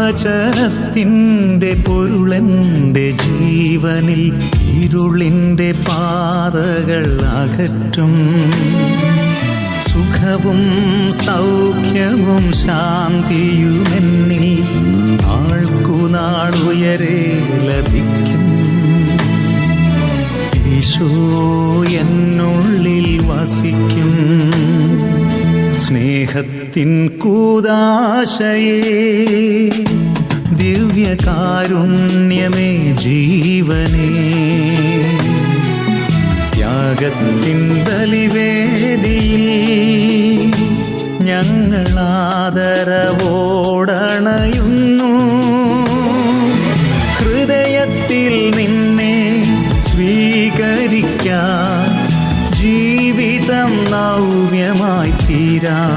വചനത്തിൻ്റെ പൊരുളെൻ്റെ ജീവനിൽ ഇരുളിൻ്റെ പാതകൾ അകറ്റും. സുഖവും സൗഖ്യവും ശാന്തിയുമെന്നിൽ നാൾക്കുനാൾ ഉയരെ ലഭിക്കും. ഈശോ എന്നുള്ളിൽ വസിക്കും. സ്നേഹത്തിൻ കൂദാശയേ, ദിവ്യകാരുണ്യമേ, ജീവനേ, ത്യാഗത്തിൻ ബലിവേദിയിൽ ഞങ്ങളാദരവോടണയുന്നു. ഹൃദയത്തിൽ നിന്നെ സ്വീകരിക്കാൻ ജീവിതം നവ്യമായി തീരാൻ